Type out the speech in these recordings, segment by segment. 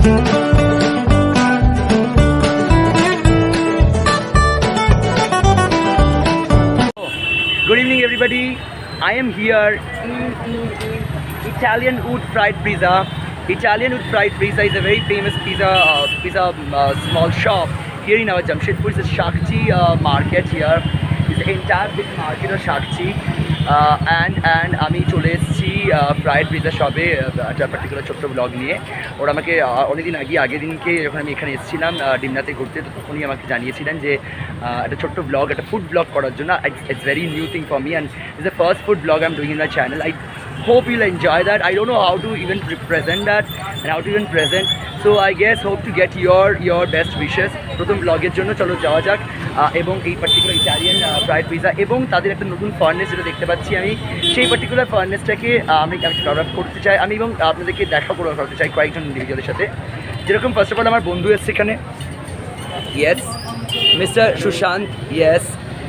Good evening, everybody. I am here in Italian Wood Fried Pizza. Italian Wood Fried Pizza is a very famous pizza small shop here in our Jamshedpur. It's a Shakchi market here. It's an entire big market of Shakchi. And আমি চলে এসেছি fried pizza শপে একটা particular ছোট্ট blog নিয়ে। ওরা আমাকে অনেকদিন আগের দিনকে যখন আমি এখানে এসেছিলাম ডিমনাতে ঘুরতে, তো তখনই আমাকে জানিয়েছিলেন যে একটা ছোট্ট ব্লগ, একটা ফুড ব্লগ করার জন্য। It's very new thing for me and it's the first food blog I am doing in my channel. I hope you'll enjoy that. I don't know how to even present that and how to even present. So I guess hope to get your best wishes. প্রথম ব্লগের জন্য চলো যাওয়া যাক। এবং এই particular Italian fried pizza এবং তাদের একটা নতুন ফার্নেস যেটা দেখতে পাচ্ছি আমি, সেই পার্টিকুলার ফার্নেসটাকে আমি ডেভেলপ করতে চাই আমি এবং আপনাদেরকে দেখা করতে চাই কয়েকজন ইন্ডিভিজুয়ালের সাথে। যেরকম ফার্স্ট অফ অল আমার বন্ধু এসছে এখানে, yes mister Sushant. Yes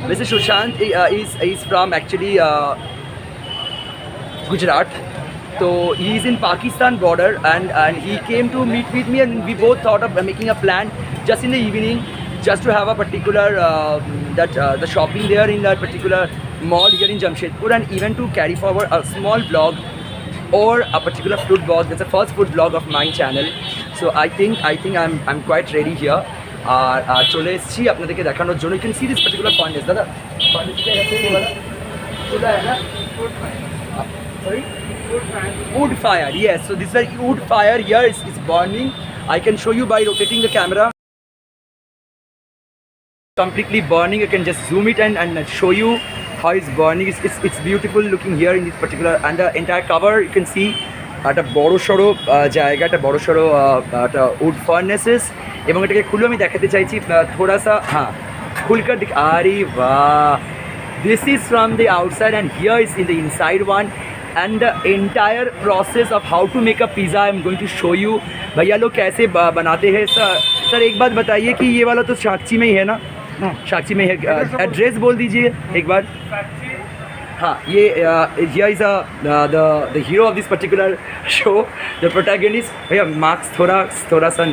mister Sushant is from actually Gujarat. So he is in Pakistan border and he came to meet with me and we both thought of making a plan just in the evening, just to have a particular the shopping there in that particular mall here in Jamshedpur, and even to carry forward a small vlog or a particular food vlog. That's the first food vlog of my channel. So I think I'm quite ready here. চলে এসেছি আপনাদেরকে দেখানোর জন্য। You can see this particular furnace. দাদা sorry, wood fire. Yes, so this is like wood fire here. It's burning. I can show you by rotating the camera. Completely burning. You can just zoom it and show you how it's burning. It's beautiful looking here in this particular, and the entire cover you can see একটা বড় সড়ো জায়গা, একটা বড় সড়ো একটা would ফার্নেসেস। এবং এটাকে খুলে আমি দেখাতে চাইছি থোড়া সা, হ্যাঁ খুলকার দিক। আরে বাহ, this is from the outside and here is in the inside one, and the entire process of how to make a pizza I am going to show you. भैया लोग कैसे बनाते हैं। सर एक बात बताइए कि ये वाला तो साक्षी में ही है ना? साक्षी में है। एड्रेस बोल दीजिए एक बार। हाँ, ये here is the hero of this particular show, the protagonist. भैया मार्क्स थोड़ा सा,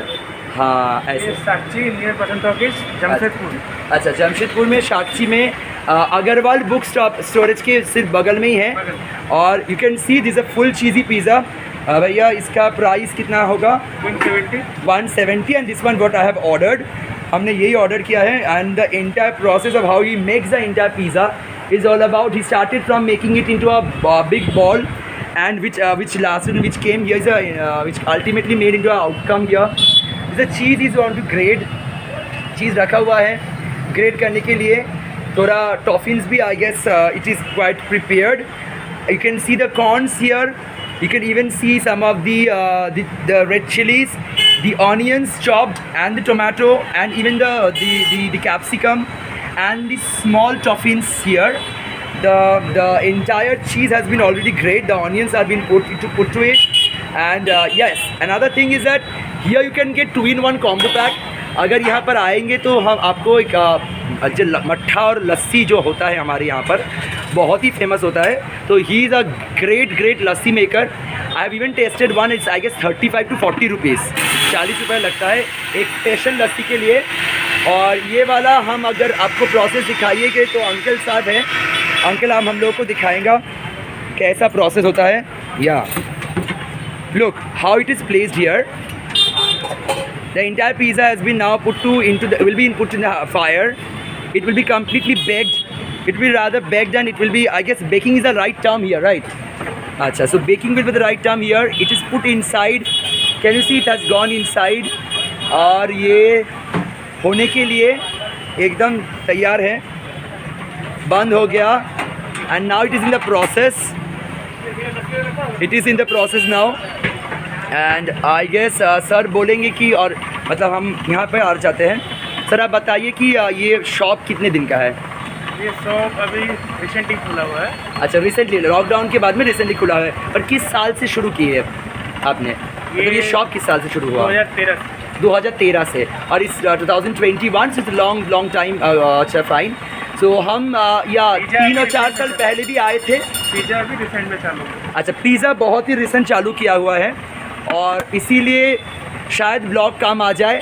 हाँ ऐसे। साक्षी नियर पसंद ऑफिस जमशेदपुर। अच्छा, जमशेदपुर में साक्षी में अग्रवाल बुक स्टोरेज के सिर्फ बगल में ही है। और you can see this a full cheesy pizza. भैया इसका प्राइस कितना होगा? 170 and this one what I have ordered. हमने यही ऑर्डर किया है and the entire process of how he makes the entire pizza is all about, he started from making it into a big ball and which came here is which ultimately made into an outcome here. The cheese is on to grade, cheese रखा हुआ है grade करने के लिए। थोड़ा टॉफिन्स भी I guess it is quite prepared. You can see the corns here. You can even see some of the red chilies, the onions chopped, and the tomato, and even the capsicum, and the small toppings here. The entire cheese has been already grated. The onions have been put to it, and yes, another thing is that here you can get 2-in-1 combo pack. अगर यहाँ पर आएंगे तो हम आपको एक जो मट्ठा और लस्सी जो होता है हमारे यहाँ पर बहुत ही फेमस होता है। तो he is a great lassi maker. I have even tested one, it's I guess 35 to 40 rupees, 40 रुपये लगता है एक स्पेशल लस्सी के लिए। और ये वाला हम अगर आपको प्रोसेस दिखाइएगा तो अंकल साहब हैं, अंकल हम लोगों को दिखाएंगा कैसा प्रोसेस होता है। या look how it is placed here. The entire pizza has been now will be put in the fire. It will be completely baked. It will be rather baked, and it will be, I guess baking is the right term here, right? Acha, so baking will be the right term here. It is put inside. Can you see it has gone inside? और ये होने के लिए एकदम तैयार है, बंद हो गया। And now it is in the process. It is in the process now. And I guess sir बोलेंगे कि, और मतलब हम यहाँ पे आ जाते हैं। सर आप बताइए कि ये शॉप कितने दिन का है? ये शॉप अभी रिसेंटली खुला हुआ है। अच्छा, रिसेंटली लॉकडाउन के बाद में रिसेंटली खुला है। और किस साल से शुरू की है आपने? मतलब ये शॉप किस साल से शुरू हुआ? 2013 से। और इस 2021 से लॉन्ग टाइम। अच्छा फाइन। तो हम या 3 और 4 साल पहले भी आए थे। पिज़्ज़ा भी रिसेंट में चालू। अच्छा, पिज़्ज़ा बहुत ही रिसेंट चालू किया हुआ है और इसीलिए शायद ब्लॉग काम आ जाए।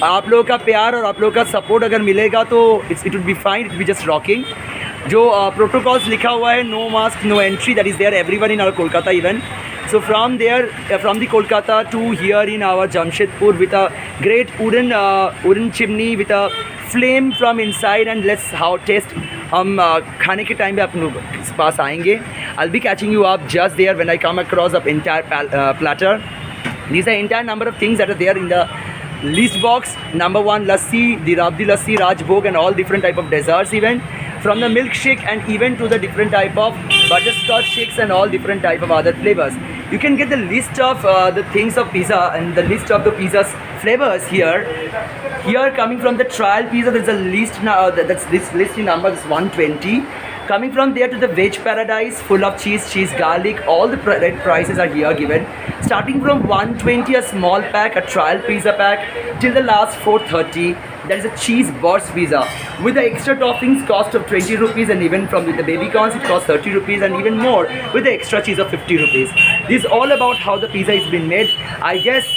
आप लोगों का प्यार और आप लोगों का सपोर्ट अगर मिलेगा तो it would be fine, it be just rocking. जो प्रोटोकॉल्स लिखा हुआ है, no mask no entry, that is there everyone in our Kolkata even. So from there, from the Kolkata to here in our Jamshedpur with a great wooden chimney with a flame from inside, and let's how taste. हम खाने के time पे आप लोग इस पास आएंगे। I'll be catching you up just there when I come across the entire platter. These are entire number of things that are there in the list box. Number 1, lassi, the Rabdi lassi, Rajbhog, and all different type of desserts even. From the milkshake and even to the different type of butterscotch shakes and all different type of other flavors. You can get the list of the things of pizza and the list of the pizza's flavors here. Here coming from the trial pizza, there's a list now that's this list in number is 120. Coming from there to the veg paradise, full of cheese garlic, all the red prices are here given. Starting from 120 a small pack, a trial pizza pack, till the last 430. That is a cheese burst pizza with the extra toppings cost of 20 rupees, and even from the baby corns it costs 30 rupees, and even more with the extra cheese of 50 rupees. This is all about how the pizza is being made. I guess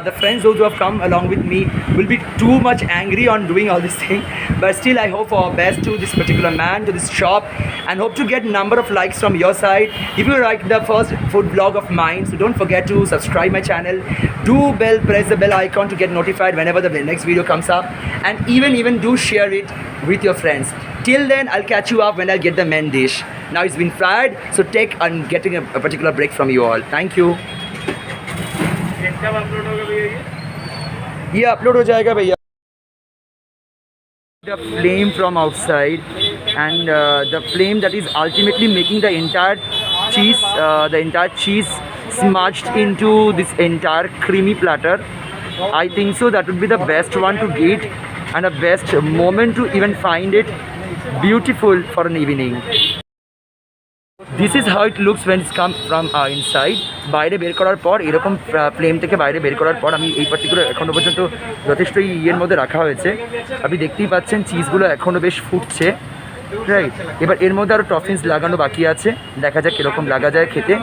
the friends those who have come along with me will be too much angry on doing all this thing, but still I hope for our best to this particular man, to this shop, and hope to get number of likes from your side. If you like the first food vlog of mine, so don't forget to subscribe my channel, press the bell icon to get notified whenever the next video comes up, and even do share it with your friends. Till then, I'll catch you up when I get the main dish. Now it's been fried, so I'm getting a particular break from you all. Thank you. ये कब upload होगा भैया ये? ये upload हो जाएगा भैया। The flame from outside, and the flame that is ultimately making the entire cheese smudged into this entire creamy platter. I think so that would be the best one to get, and the best moment to even find it beautiful for an evening. This is how it looks when it's come from inside. বাইরে বের করার পর এরকম flame থেকে বাইরে বের করার পর আমি এই পার্টিকুলার এখনও পর্যন্ত যথেষ্টই ইয়ের মধ্যে রাখা হয়েছে। আপনি দেখতেই পাচ্ছেন চিজগুলো এখনও বেশ ফুটছে, রাইট। এবার এর মধ্যে আরও টফিংস লাগানো বাকি আছে, দেখা যাক কীরকম লাগা যায় খেতে।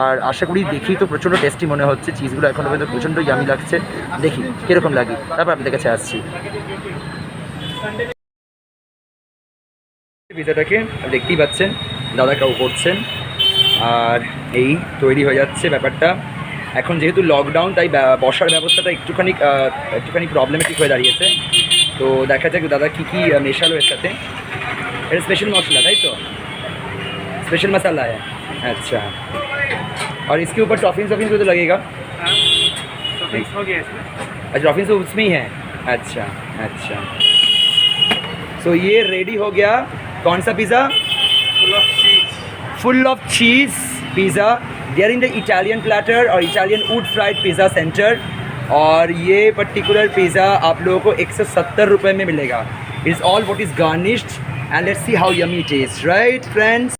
আর আশা করি দেখি তো প্রচণ্ড টেস্টি মনে হচ্ছে, চিজগুলো এখনও পর্যন্ত প্রচণ্ড ইয়ামি লাগছে। দেখি কীরকম লাগে, তারপর আপনাদের কাছে আসছি। পিজাটাকে দেখতেই পাচ্ছেন দাদা কাউ করছেন, আর এই তৈরি হয়ে যাচ্ছে ব্যাপারটা। এখন যেহেতু লকডাউন, তাই বসার ব্যবস্থাটা একটুখানি প্রবলেমেটিক হয়ে দাঁড়িয়েছে। তো দেখা যাক দাদা কী কী মেশালো এর সাথে। এটা স্পেশাল মশলা, তাই তো? स्पेशल मसाला है, अच्छा। और इसके ऊपर टॉफिंग्स भी तो लगेगा? टॉपिंग्स हो गया इसमें। अच्छा, टॉफिंग्स तो उसमें ही है, अच्छा अच्छा। सो ये रेडी हो गया। कौन सा pizza? Full of cheese pizza. There in the Italian platter और Italian wood fried pizza centre. और ये पर्टिकुलर पिज़्ज़ा आप लोगों को 170 रुपये में मिलेगा। It's all what is garnished, and let's see how yummy it is, right friends?